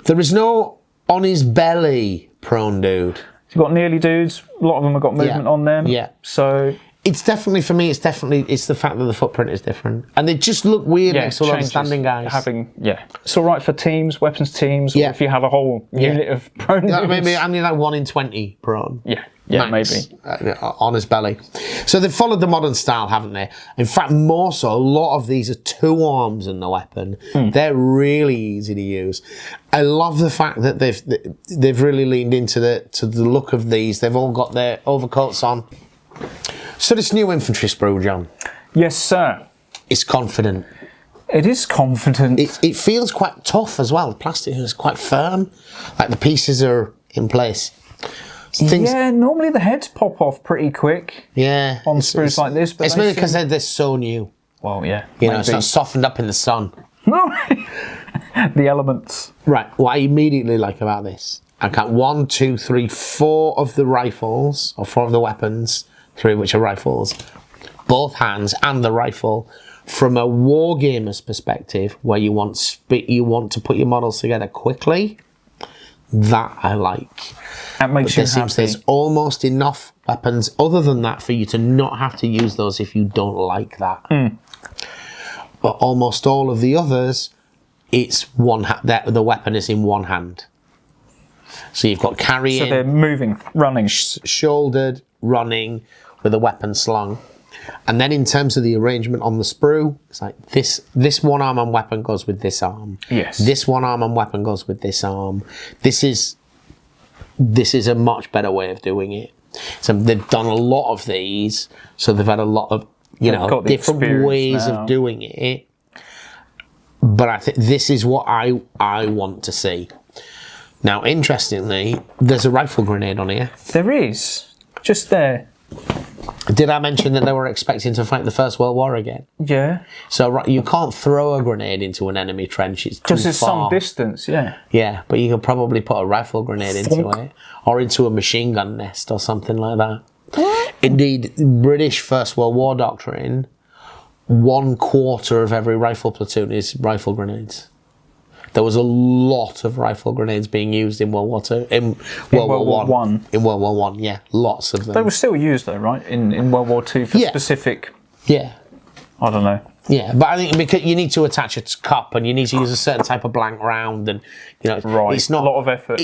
There is no on his belly prone dude. You've got nearly dudes. A lot of them have got movement on them. Yeah. So It's definitely, for me, it's the fact that the footprint is different. And they just look weird next to a lot of standing guys. It's all right for teams, weapons teams, or if you have a whole unit of prone dudes. Maybe only like 1 in 20 prone. Yeah, Max, maybe. on his belly. So they've followed the modern style, haven't they? In fact, more so, a lot of these are 2 arms in the weapon. They're really easy to use. I love the fact that they've really leaned into the look of these. They've all got their overcoats on. So this new infantry sprue, John. Yes, sir. It's confident. It is confident. It feels quite tough as well. The plastic is quite firm. Like the pieces are in place. Yeah, normally the heads pop off pretty quick. Yeah. On sprues like this, but it's maybe because they're so new. Well, yeah. It's not softened up in the sun. No. The elements. Right. What I immediately like about this, I count 1, 2, 3, 4 of the rifles, or 4 of the weapons, 3 of which are rifles, both hands and the rifle, from a wargamer's perspective, where you want to put your models together quickly. That I like. That makes you happy. There's almost enough weapons other than that for you to not have to use those if you don't like that. But almost all of the others, it's one the weapon is in one hand. So you've got carrying. So they're moving, running. Shouldered, running, with a weapon slung. And then in terms of the arrangement on the sprue, it's like this one arm and weapon goes with this arm. Yes. This one arm and weapon goes with this arm. This is a much better way of doing it. So they've done a lot of these, so they've had a lot of different ways of doing it. But I think this is what I want to see. Now, interestingly, there's a rifle grenade on here. There is. Just there. Did I mention that they were expecting to fight the First World War again? Yeah. So right, you can't throw a grenade into an enemy trench. It's too Because there's far. some distance, yeah. Yeah, but you could probably put a rifle grenade into it, or into a machine gun nest or something like that. Indeed, British First World War doctrine, 1/4 of every rifle platoon is rifle grenades. There was a lot of rifle grenades being used in World War II. In World War One. In World War One, yeah. Lots of them. They were still used though, right? In World War II for specific... Yeah. I don't know. Yeah, but I think because you need to attach a cup and you need to use a certain type of blank round and, Right. it's not... a lot of effort.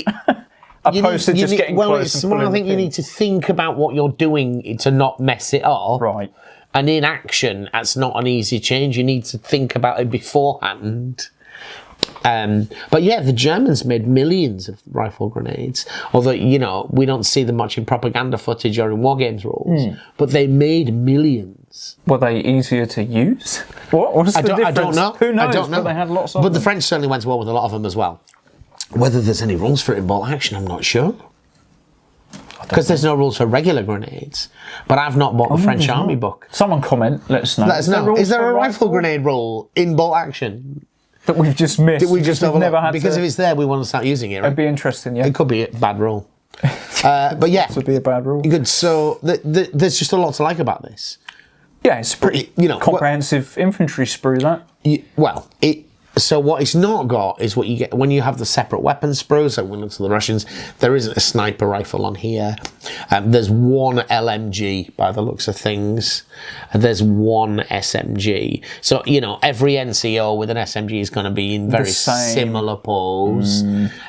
Opposed to just getting close and pulling I think you need to think about what you're doing to not mess it up. Right. And in action, that's not an easy change. You need to think about it beforehand. But yeah, the Germans made millions of rifle grenades. Although, we don't see them much in propaganda footage or in war games rules. But they made millions. Were they easier to use? What's the difference? I don't know. Who knows? I don't know. But they had lots of But them. the French certainly went to war with a lot of them as well. Whether there's any rules for it in bolt action, I'm not sure. Because there's no rules for regular grenades. But I've not bought the French Army book. Someone comment, let us know. Let us know. Is there a rifle grenade rule in bolt action? That we've just missed. That we just never had because to... if it's there, we want to start using it, right? It'd be interesting, yeah. It could be a bad rule. But yeah. This would be a bad rule. Good. So there's just a lot to like about this. Yeah, it's a pretty comprehensive infantry sprue, that. So what it's not got is what you get when you have the separate weapon sprues. So when it's the Russians, there isn't a sniper rifle on here. There's one LMG by the looks of things. And there's one SMG. So, every NCO with an SMG is going to be in very similar pose.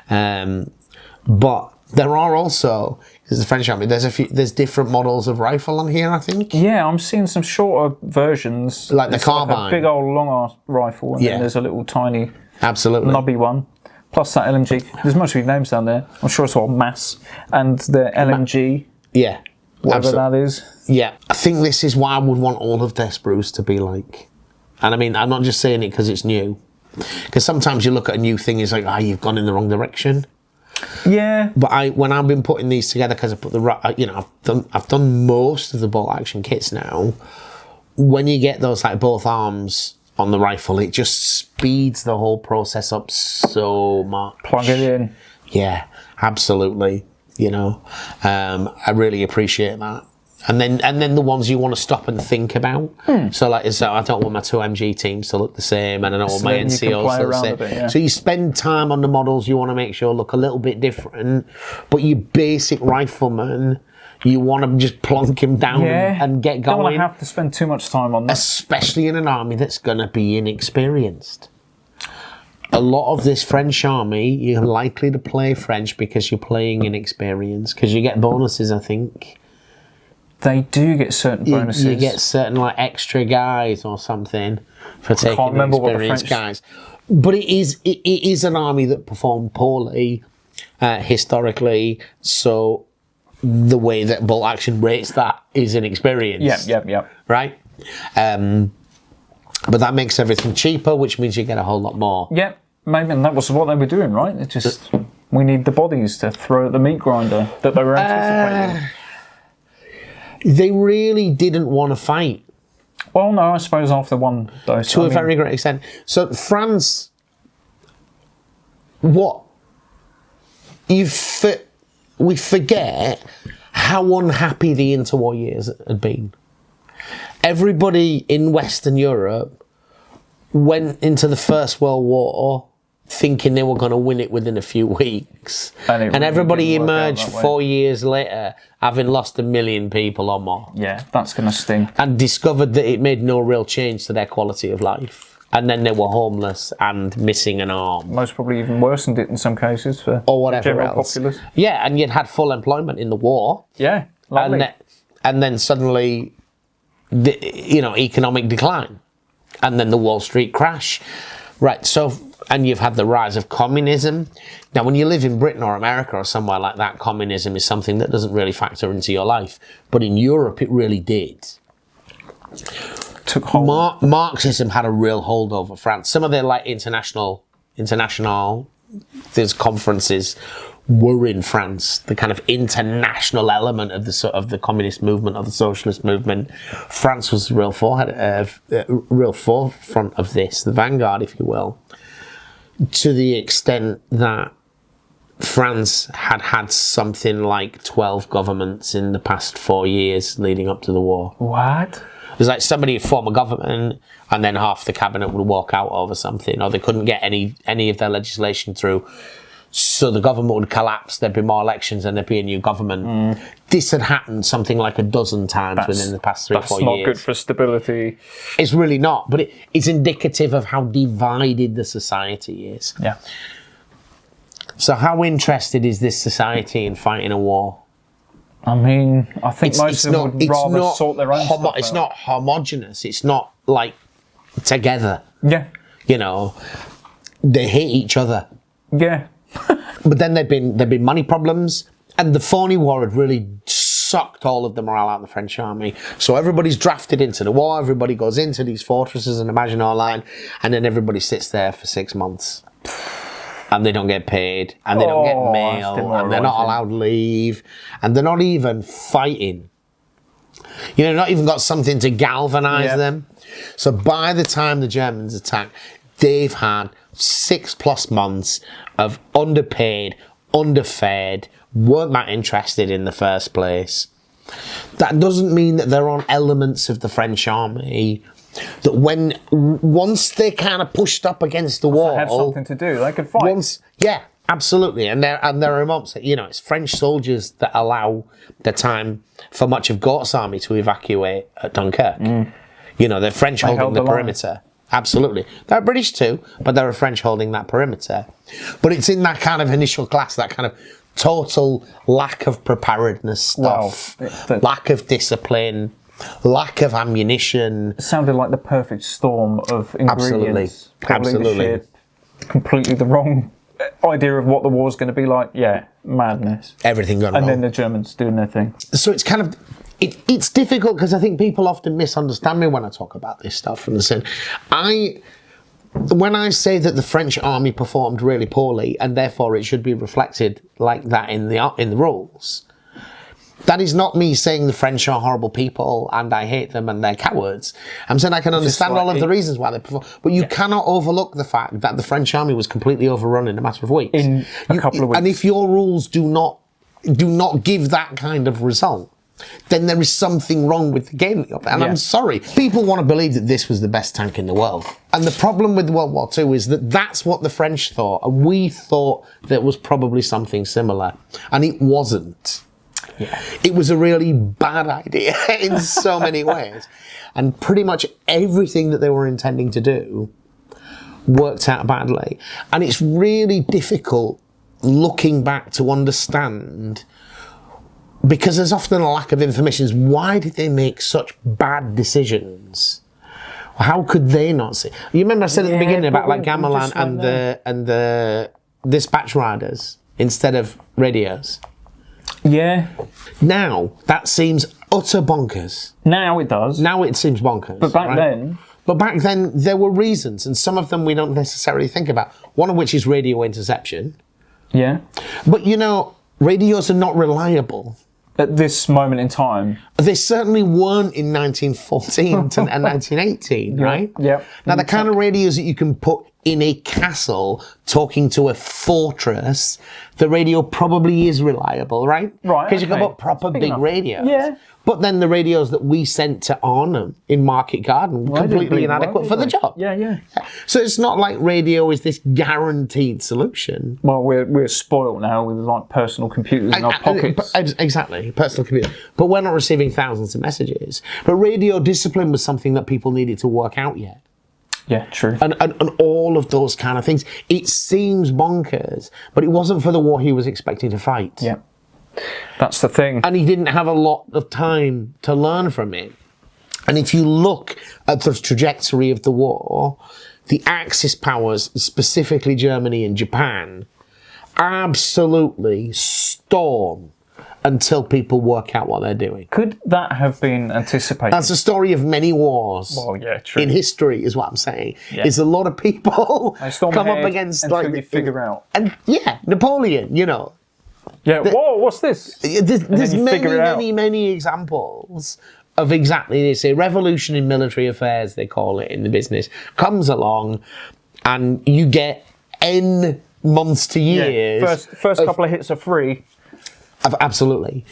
But there are also, because the French Army, there's different models of rifle on here, I think. Yeah, I'm seeing some shorter versions. Like the carbine. Like a big old long-ass rifle, and then there's a little tiny nubby one. Plus that LMG. There's mostly names down there. I'm sure it's all mass. And the LMG. Yeah. Whatever that is. Yeah. I think this is why I would want all of their sprues to be like. And I mean, I'm not just saying it because it's new. Because sometimes you look at a new thing, it's like, you've gone in the wrong direction. Yeah, but when I've been putting these together, because I put I've done most of the bolt action kits now. When you get those like both arms on the rifle, it just speeds the whole process up so much. Plug it in. Yeah, absolutely. I really appreciate that. And then the ones you want to stop and think about. So I don't want my 2MG teams to look the same, and I don't want my NCOs to look the same. Bit, So you spend time on the models you want to make sure look a little bit different, but your basic rifleman, you want to just plonk him down and get going. Don't want to have to spend too much time on that. Especially in an army that's going to be inexperienced. A lot of this French army, you're likely to play French because you're playing inexperienced, because you get bonuses, I think. They do get certain bonuses. You get certain extra guys or something for taking experienced guys. But it is an army that performed poorly historically. So the way that bolt action rates that is inexperienced. Yeah. Right. But that makes everything cheaper, which means you get a whole lot more. Yeah, maybe, and that was what they were doing, right? It just we need the bodies to throw at the meat grinder that they were anticipating. They really didn't want to fight. Well, no, I suppose after one dose. To a very great extent. So France, we forget how unhappy the interwar years had been. Everybody in Western Europe went into the First World War thinking they were going to win it within a few weeks. And everybody emerged 4 years later having lost 1 million people or more. Yeah, that's going to sting. And discovered that it made no real change to their quality of life. And then they were homeless and missing an arm. Most probably even worsened it in some cases for or whatever general else. populace. Yeah, and you'd had full employment in the war. Yeah, lovely. And then suddenly, economic decline. And then the Wall Street crash. Right, so... And you've had the rise of communism. Now, when you live in Britain or America or somewhere like that, communism is something that doesn't really factor into your life. But in Europe, it really did. Took hold. Marxism had a real hold over France. Some of their international there's conferences were in France, the kind of international element of the communist movement or the socialist movement. France was the real forefront of this, the vanguard, if you will, to the extent that France had had something like 12 governments in the past 4 years leading up to the war. What? It was like somebody would form a government and then half the cabinet would walk out over something, or they couldn't get any of their legislation through. So the government would collapse, there'd be more elections and there'd be a new government. This had happened something like a dozen times within the past 3 or 4 years. That's not good for stability. It's really not, but it's indicative of how divided the society is. Yeah. So how interested is this society in fighting a war? I mean, I think most of them would rather sort their own stuff out. It's not homogenous. It's not like together. Yeah. You know, they hate each other. Yeah. But then there'd been money problems, and the phony war had really sucked all of the morale out of the French army. So everybody's drafted into the war, everybody goes into these fortresses in the Maginot Line, and then everybody sits there for 6 months. And they don't get paid, and they don't get mail, and they're not allowed leave, and they're not even fighting. You know, not even got something to galvanise them. So by the time the Germans attack, they've had 6+ months of underpaid, underfed, weren't that interested in the first place. That doesn't mean that there aren't elements of the French army that once they kind of pushed up against the wall, they had something to do, they could fight. Yeah, absolutely. And there are moments that, you know, it's French soldiers that allow the time for much of Gaunt's army to evacuate at Dunkirk. You know, they're French holding the perimeter. Absolutely. They're British too, but they're French holding that perimeter. But it's in that kind of initial class, that kind of total lack of preparedness stuff, lack of discipline, lack of ammunition. It sounded like the perfect storm of ingredients. Absolutely. Completely the wrong idea of what the war's going to be like. Yeah, madness. Everything gone wrong. And then the Germans doing their thing. So it's kind of... It's difficult because I think people often misunderstand me when I talk about this stuff. And when I say that the French army performed really poorly and therefore it should be reflected like that in the rules, that is not me saying the French are horrible people and I hate them and they're cowards. I'm saying I can understand all of the reasons why they perform, but you cannot overlook the fact that the French army was completely overrun in a matter of weeks. In a couple of weeks. And if your rules do not give that kind of result, then there is something wrong with the game. And I'm sorry. People want to believe that this was the best tank in the world. And the problem with World War II is that that's what the French thought. And we thought that was probably something similar. And it wasn't. Yeah. It was a really bad idea in so many ways. And pretty much everything that they were intending to do worked out badly. And it's really difficult looking back to understand, because there's often a lack of information. Why did they make such bad decisions? How could they not see? You remember I said at the beginning about like Gamelan and the dispatch riders instead of radios? Yeah. Now that seems utter bonkers. Now it does. Now it seems bonkers. But back then... But back then there were reasons, and some of them we don't necessarily think about. One of which is radio interception. Yeah. But you know, radios are not reliable. At this moment in time. They certainly weren't in 1914 and 1918, right? Yeah. Now, the kind of radios that you can put in a castle talking to a fortress, the radio probably is reliable, right? Right. Because you can put proper big radios. Yeah. But then the radios that we sent to Arnhem in Market Garden, completely inadequate for the job. Yeah. So it's not like radio is this guaranteed solution. Well, we're spoiled now with like personal computers in our pockets. Exactly, personal computer. But we're not receiving thousands of messages. But radio discipline was something that people needed to work out yet. Yeah, true. And all of those kind of things. It seems bonkers, but it wasn't for the war he was expecting to fight. Yeah. That's the thing. And he didn't have a lot of time to learn from it. And if you look at the trajectory of the war, the Axis powers, specifically Germany and Japan, absolutely storm until people work out what they're doing. Could that have been anticipated? That's the story of many wars. Well, yeah, true. In history, is what I'm saying. Yeah. Is a lot of people come up against until you figure out. And yeah, Napoleon, you know. Yeah, whoa, what's this? There's many examples of exactly this. A revolution in military affairs, they call it in the business, comes along and you get N months to years. Yeah. First couple of hits are free. Absolutely.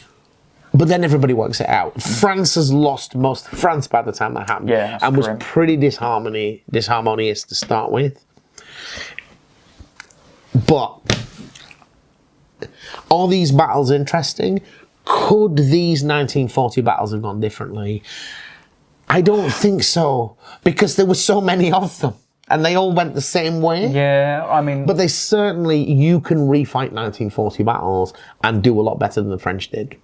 But then everybody works it out. France has lost most of France by the time that happened. Yeah, and was pretty disharmonious to start with. But are these battles interesting? Could these 1940 battles have gone differently? I don't think so, because there were so many of them, and they all went the same way. Yeah, I mean... But they certainly, you can refight 1940 battles and do a lot better than the French did.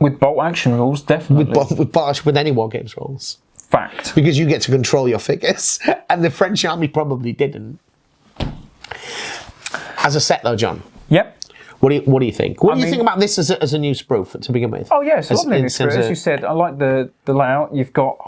With bolt action rules, definitely. With any war games rules. Fact. Because you get to control your figures, and the French army probably didn't. As a set though, John. Yep. What do you think? What do you think about this as a new sprue to begin with? Oh yeah, it's a lovely new sprue. As you said, I like the layout. You've got,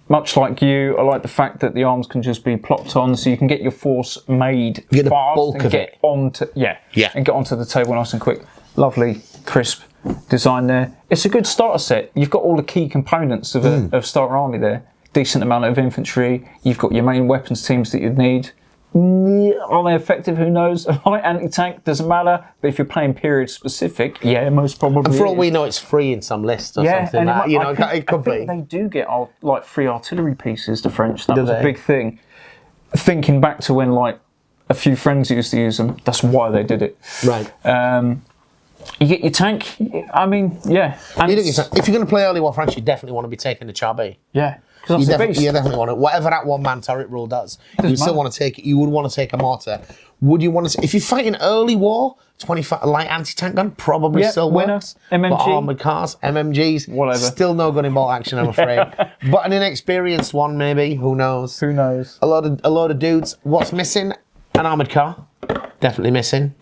much like you, I like the fact that the arms can just be plopped on, so you can get your force made get fast the bulk and of get it. onto and get onto the table nice and quick. Lovely, crisp design there. It's a good starter set. You've got all the key components of starter army there. Decent amount of infantry. You've got your main weapons teams that you'd need. Are they effective? Who knows? A light anti-tank doesn't matter, but if you're playing period specific, yeah, most probably. And for all we know, it's free in some lists or something. It could be. They do get like free artillery pieces. The French, that was a big thing. Thinking back to when like a few friends used to use them, that's why they did it. Right. You get your tank. I mean, yeah. And if you're going to play early war France, you definitely want to be taking the Char B. Yeah. You definitely want it. Whatever that one-man turret rule does, you still want to take it. You would want to take a mortar. Would you want to? If you fight in early war, 25 light anti-tank gun probably still works. MMG, but armored cars, MMGs, whatever. Still no good in bolt action, I'm afraid. But an inexperienced one, maybe. Who knows? Who knows? A load of dudes. What's missing? An armored car. Definitely missing.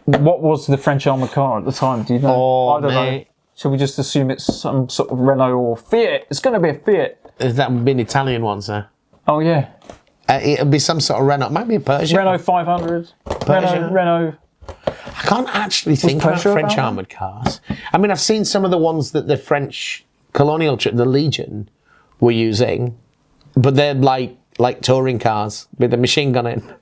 What was the French armored car at the time? Do you know? I don't know. Shall we just assume it's some sort of Renault or Fiat? It's going to be a Fiat. That would be an Italian one, sir. Oh, yeah. It'll be some sort of Renault. Might be a Persian. Renault 500. Renault. I can't actually think about French armoured cars. I mean, I've seen some of the ones that the French colonial, the Legion, were using, but they're like touring cars with a machine gun in.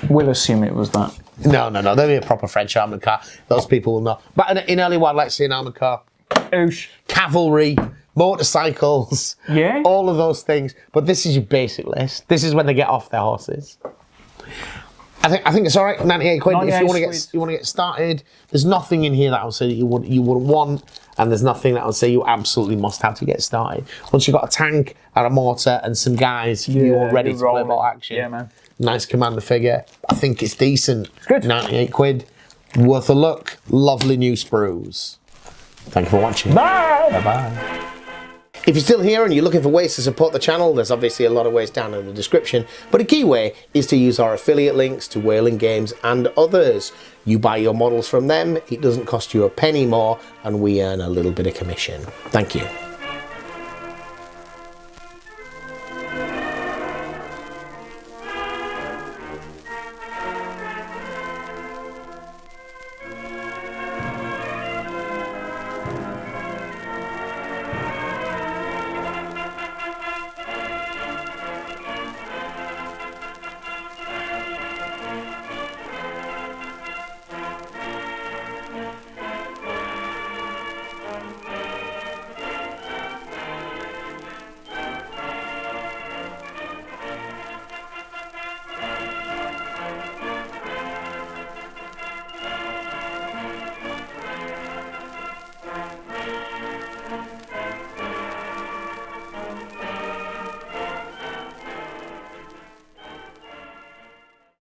We'll assume it was that. No. They'll be a proper French armoured car. Those people will know. But in early war, I'd like to see an armoured car. Oosh. Cavalry. Motorcycles, all of those things. But this is your basic list. This is when they get off their horses. I think it's all right. 98 quid. If you want to get started, there's nothing in here that I'll say that you wouldn't want, and there's nothing that I'll say you absolutely must have to get started. Once you've got a tank and a mortar and some guys, you're ready to play bolt action. Yeah, man. Nice commander figure. I think it's decent. It's good. 98 quid. Worth a look. Lovely new sprues. Thank you for watching. Bye. Bye-bye. If you're still here and you're looking for ways to support the channel, there's obviously a lot of ways down in the description, but a key way is to use our affiliate links to Whaling Games and others. You buy your models from them, it doesn't cost you a penny more, and we earn a little bit of commission. Thank you.